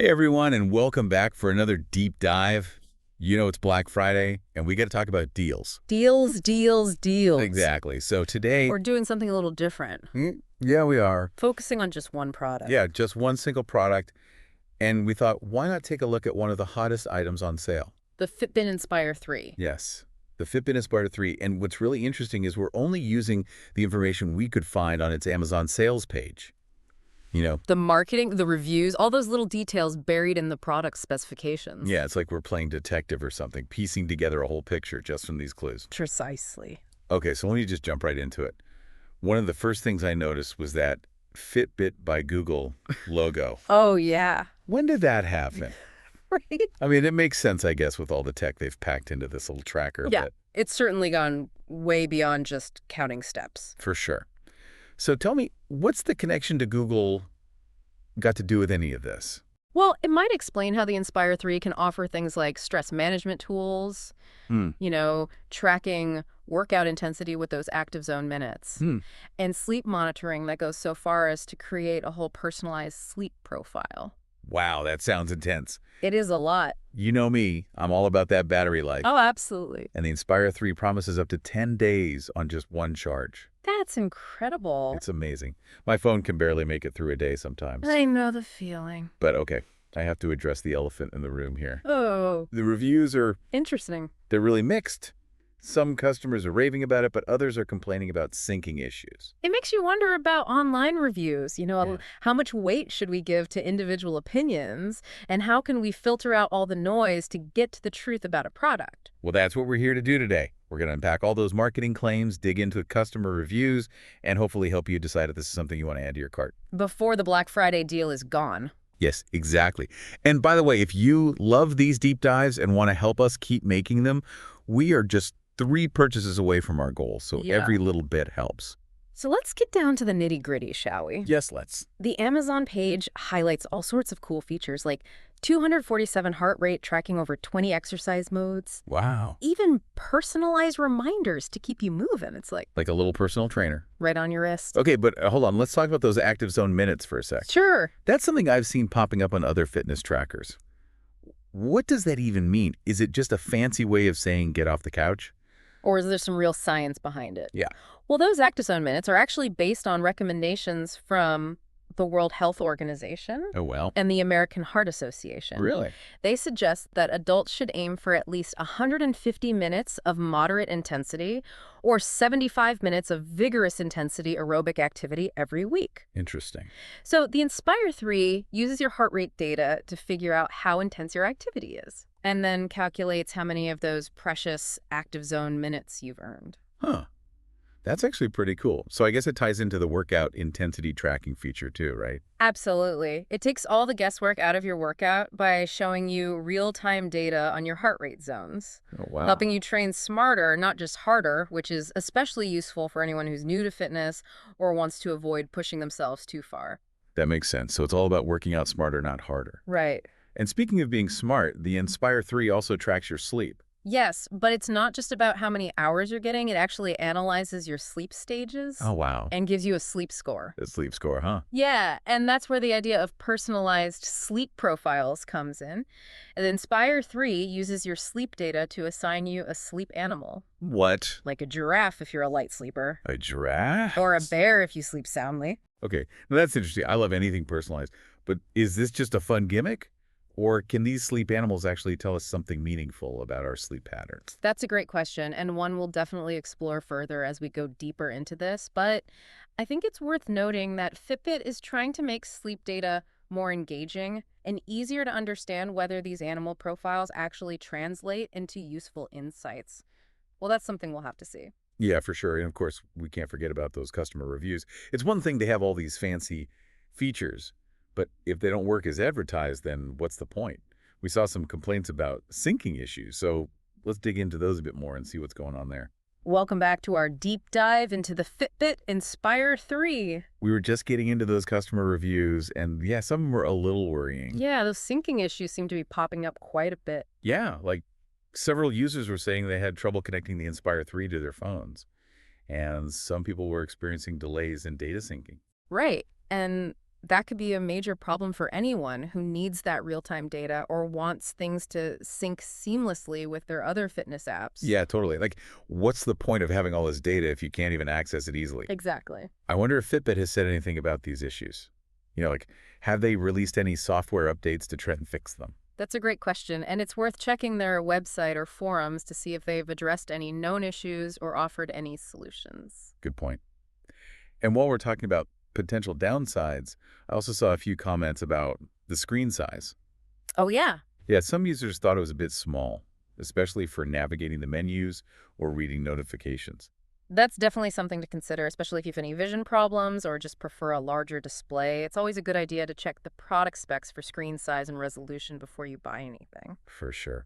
Hey everyone, and welcome back for another deep dive. You know it's Black Friday, and we got to talk about deals. Deals, deals, deals. Exactly. So today, We're doing something a little different. yeah, we are. Focusing on just one product. Yeah, just one single product. And we thought, why not take a look at one of the hottest items on sale? The Fitbit Inspire 3. Yes, the Fitbit Inspire 3. And what's really interesting is we're only using the information we could find on its Amazon sales page. You know, The marketing, the reviews, all those little details buried in the product specifications. yeah, it's like we're playing detective or something, piecing together a whole picture just from these clues. Precisely. Okay, so let me just jump right into it. One of the first things I noticed was that Fitbit by Google logo. Oh, yeah. When did that happen? Right? I mean, it makes sense, I guess, with all the tech they've packed into this little tracker. Yeah. But It's certainly gone way beyond just counting steps. for sure. So tell me, what's the connection to Google got to do with any of this? Well, it might explain how the Inspire 3 can offer things like stress management tools, Hmm. tracking workout intensity with those active zone minutes, and sleep monitoring that goes so far as to create a whole personalized sleep profile. Wow, that sounds intense. It is a lot. You know me, I'm all about that battery life. Oh, absolutely. And the Inspire 3 promises up to 10 days on just one charge. That's incredible. It's amazing. My phone can barely make it through a day sometimes. I know the feeling. But okay, I have to address the elephant in the room here. Oh, The reviews interesting. they're really mixed. Some customers are raving about it, but others are complaining about syncing issues. It makes you wonder about online reviews. Yeah. How much weight should we give to individual opinions, and how can we filter out all the noise to get to the truth about a product? Well, that's what we're here to do today. We're going to unpack all those marketing claims, dig into customer reviews, and hopefully help you decide if this is something you want to add to your cart. Before the Black Friday deal is gone. Yes, exactly. And by the way, if you love these deep dives and want to help us keep making them, we are just 3 purchases away from our goal, so Yeah. every little bit helps. So let's get down to the nitty-gritty, shall we? Yes, let's. The Amazon page highlights all sorts of cool features like 247 heart rate tracking over 20 exercise modes, Wow. even personalized reminders to keep you moving. It's like Like a little personal trainer. right on your wrist. Okay, but hold on. Let's talk about those active zone minutes for a sec. Sure. That's something I've seen popping up on other fitness trackers. What does that even mean? Is it just a fancy way of saying get off the couch? Or is there some real science behind it? Yeah. Well, those ActiveZone minutes are actually based on recommendations from the World Health Organization Oh, well. and the American Heart Association. Really? They suggest that adults should aim for at least 150 minutes of moderate intensity or 75 minutes of vigorous intensity aerobic activity every week. Interesting. So the Inspire 3 uses your heart rate data to figure out how intense your activity is, and then calculates how many of those precious active zone minutes you've earned. Huh. That's actually pretty cool. So I guess it ties into the workout intensity tracking feature too, right? Absolutely. It takes all the guesswork out of your workout by showing you real-time data on your heart rate zones, Oh, wow. helping you train smarter, not just harder, which is especially useful for anyone who's new to fitness or wants to avoid pushing themselves too far. That makes sense. So it's all about working out smarter, not harder. Right. And speaking of being smart, the Inspire 3 also tracks your sleep. Yes, but it's not just about how many hours you're getting. It actually analyzes your sleep stages Oh, wow. and gives you a sleep score. The sleep score, huh? Yeah, and that's where the idea of personalized sleep profiles comes in. And the Inspire 3 uses your sleep data to assign you a sleep animal, What? like a giraffe if you're a light sleeper, A giraffe? or a bear if you sleep soundly. Okay, now that's interesting. I love anything personalized. But is this just a fun gimmick? Or can these sleep animals actually tell us something meaningful about our sleep patterns? That's a great question, and one we'll definitely explore further as we go deeper into this. But I think it's worth noting that Fitbit is trying to make sleep data more engaging and easier to understand whether these animal profiles actually translate into useful insights. Well, that's something we'll have to see. Yeah, for sure. And of course, we can't forget about those customer reviews. It's one thing to have all these fancy features, but if they don't work as advertised, then what's the point? We saw some complaints about syncing issues, so let's dig into those a bit more and see what's going on there. Welcome back to our deep dive into the Fitbit Inspire 3. We were just getting into those customer reviews, and yeah, some of them were a little worrying. Yeah, those syncing issues seem to be popping up quite a bit. Yeah, like several users were saying they had trouble connecting the Inspire 3 to their phones, and some people were experiencing delays in data syncing. Right, and that could be a major problem for anyone who needs that real-time data or wants things to sync seamlessly with their other fitness apps. Yeah, totally. Like, what's the point of having all this data if you can't even access it easily? Exactly. I wonder if Fitbit has said anything about these issues. Like, have they released any software updates to try and fix them? That's a great question, and it's worth checking their website or forums to see if they've addressed any known issues or offered any solutions. Good point. And while we're talking about potential downsides, I also saw a few comments about the screen size. Oh, yeah. Yeah, some users thought it was a bit small, especially for navigating the menus or reading notifications. That's definitely something to consider, especially if you have any vision problems or just prefer a larger display. It's always a good idea to check the product specs for screen size and resolution before you buy anything. For sure.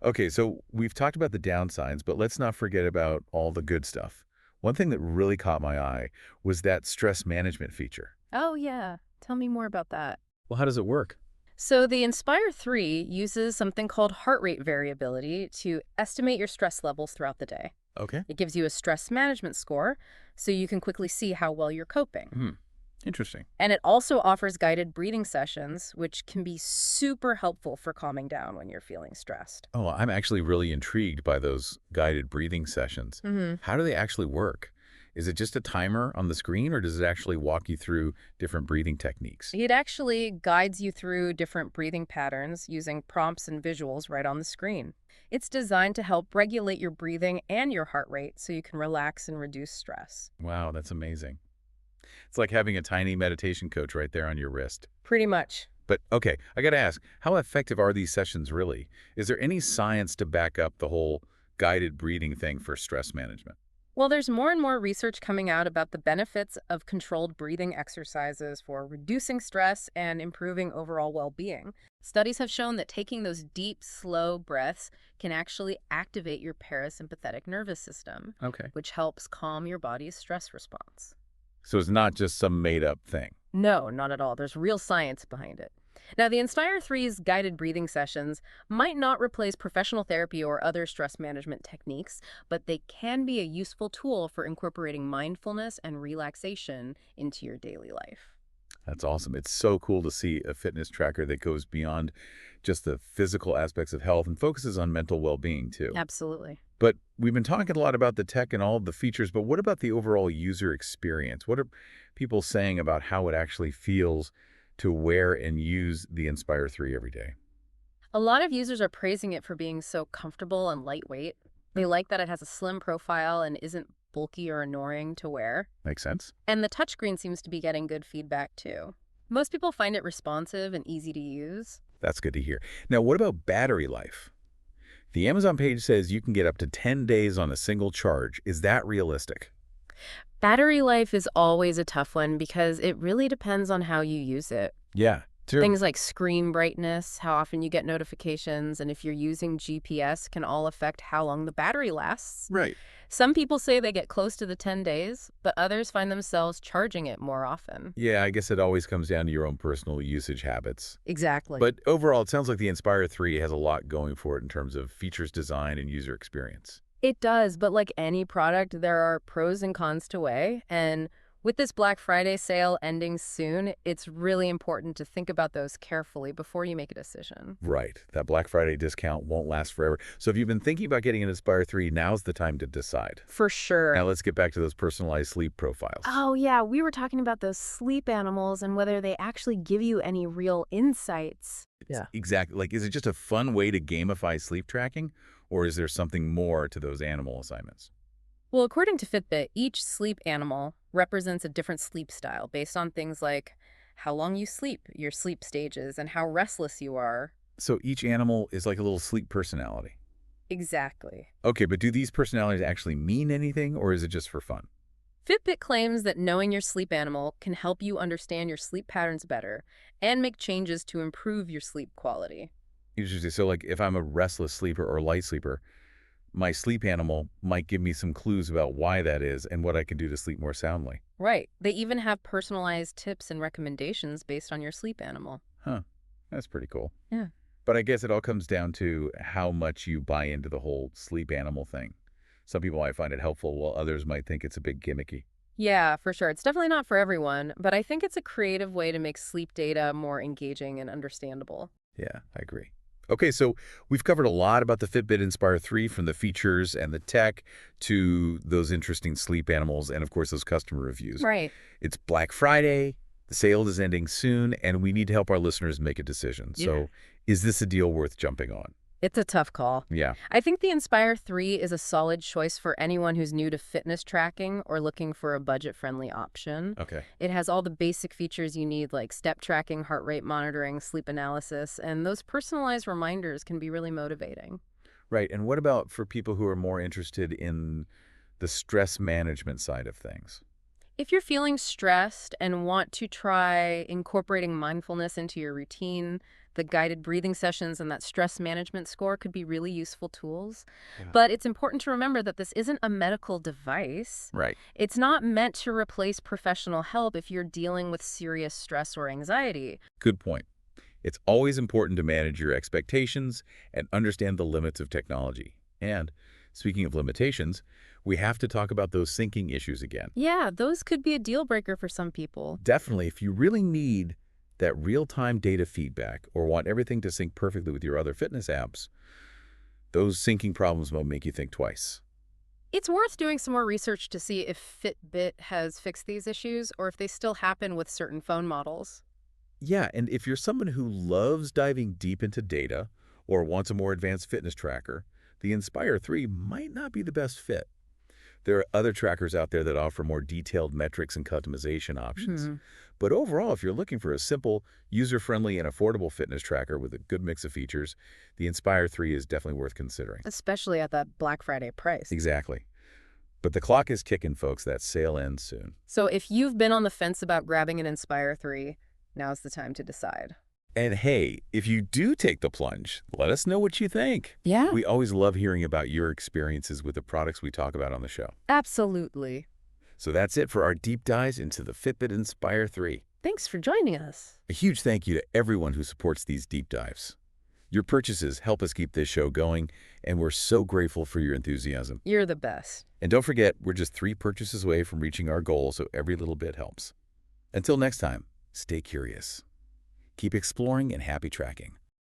Okay, so we've talked about the downsides, but let's not forget about all the good stuff. One thing that really caught my eye was that stress management feature. Oh, yeah. Tell me more about that. Well, how does it work? So the Inspire 3 uses something called heart rate variability to estimate your stress levels throughout the day. Okay. It gives you a stress management score so you can quickly see how well you're coping. Interesting. And it also offers guided breathing sessions, which can be super helpful for calming down when you're feeling stressed. Oh, I'm actually really intrigued by those guided breathing sessions. How do they actually work? Is it just a timer on the screen, or does it actually walk you through different breathing techniques? It actually guides you through different breathing patterns using prompts and visuals right on the screen. It's designed to help regulate your breathing and your heart rate so you can relax and reduce stress. Wow, that's amazing. It's like having a tiny meditation coach right there on your wrist. Pretty much. But okay, I got to ask, how effective are these sessions really? Is there any science to back up the whole guided breathing thing for stress management? Well, there's more and more research coming out about the benefits of controlled breathing exercises for reducing stress and improving overall well-being. Studies have shown that taking those deep, slow breaths can actually activate your parasympathetic nervous system, Okay. which helps calm your body's stress response. So it's not just some made-up thing. No, not at all. There's real science behind it. Now, the Inspire 3's guided breathing sessions might not replace professional therapy or other stress management techniques, but they can be a useful tool for incorporating mindfulness and relaxation into your daily life. That's awesome. It's so cool to see a fitness tracker that goes beyond just the physical aspects of health and focuses on mental well-being too. Absolutely. But we've been talking a lot about the tech and all of the features, but what about the overall user experience? What are people saying about how it actually feels to wear and use the Inspire 3 every day? A lot of users are praising it for being so comfortable and lightweight. They like that it has a slim profile and isn't bulky or annoying to wear. Makes sense? And the touchscreen seems to be getting good feedback too. Most people find it responsive and easy to use. That's good to hear. Now, what about battery life? The Amazon page says you can get up to 10 days on a single charge. Is that realistic? Battery life is always a tough one because it really depends on how you use it. Yeah, true. Things like screen brightness, how often you get notifications, and if you're using GPS can all affect how long the battery lasts. Right. Some people say they get close to the 10 days, but others find themselves charging it more often. Yeah, I guess it always comes down to your own personal usage habits. Exactly. But overall, it sounds like the Inspire 3 has a lot going for it in terms of features, design, and user experience. It does, but like any product, there are pros and cons to weigh. And with this Black Friday sale ending soon, it's really important to think about those carefully before you make a decision. Right. That Black Friday discount won't last forever. So if you've been thinking about getting an Inspire 3, now's the time to decide. For sure. Now let's get back to those personalized sleep profiles. Oh, yeah, we were talking about those sleep animals and whether they actually give you any real insights. Exactly. Like, is it just a fun way to gamify sleep tracking, or is there something more to those animal assignments? Well, according to Fitbit, each sleep animal represents a different sleep style based on things like how long you sleep, your sleep stages, and how restless you are. So each animal is like a little sleep personality. Exactly. Okay, but do these personalities actually mean anything, or is it just for fun? Fitbit claims that knowing your sleep animal can help you understand your sleep patterns better and make changes to improve your sleep quality. Interesting. So like if I'm a restless sleeper or light sleeper, my sleep animal might give me some clues about why that is and what I can do to sleep more soundly. Right. They even have personalized tips and recommendations based on your sleep animal. Huh. That's pretty cool. Yeah. But I guess it all comes down to how much you buy into the whole sleep animal thing. Some people might find it helpful, while others might think it's a bit gimmicky. Yeah, for sure. It's definitely not for everyone, but I think it's a creative way to make sleep data more engaging and understandable. Yeah, I agree. Okay, so we've covered a lot about the Fitbit Inspire 3, from the features and the tech to those interesting sleep animals and, of course, those customer reviews. Right. It's Black Friday, the sale is ending soon, and we need to help our listeners make a decision. Yeah. So is this a deal worth jumping on? It's a tough call. Yeah. I think the Inspire 3 is a solid choice for anyone who's new to fitness tracking or looking for a budget-friendly option. Okay. It has all the basic features you need, like step tracking, heart rate monitoring, sleep analysis, and those personalized reminders can be really motivating. Right. And what about for people who are more interested in the stress management side of things? If you're feeling stressed and want to try incorporating mindfulness into your routine, the guided breathing sessions and that stress management score could be really useful tools. Yeah. But it's important to remember that this isn't a medical device. Right. It's not meant to replace professional help if you're dealing with serious stress or anxiety. Good point. It's always important to manage your expectations and understand the limits of technology. And speaking of limitations, we have to talk about those syncing issues again. Yeah, those could be a deal breaker for some people. Definitely, if you really need that real-time data feedback or want everything to sync perfectly with your other fitness apps, those syncing problems will make you think twice. It's worth doing some more research to see if Fitbit has fixed these issues or if they still happen with certain phone models. Yeah, and if you're someone who loves diving deep into data or wants a more advanced fitness tracker, the Inspire 3 might not be the best fit. There are other trackers out there that offer more detailed metrics and customization options. Hmm. But overall, if you're looking for a simple, user-friendly, and affordable fitness tracker with a good mix of features, the Inspire 3 is definitely worth considering. Especially at that Black Friday price. Exactly. But the clock is ticking, folks. That sale ends soon. So if you've been on the fence about grabbing an Inspire 3, now's the time to decide. And hey, if you do take the plunge, let us know what you think. Yeah, We always love hearing about your experiences with the products we talk about on the show. absolutely. So that's it for our deep dives into the Fitbit Inspire 3. Thanks for joining us. A huge thank you to everyone who supports these deep dives. Your purchases help us keep this show going, and we're so grateful for your enthusiasm. You're the best. And don't forget, we're just 3 purchases away from reaching our goal, so every little bit helps. Until next time, stay curious, keep exploring, and happy tracking.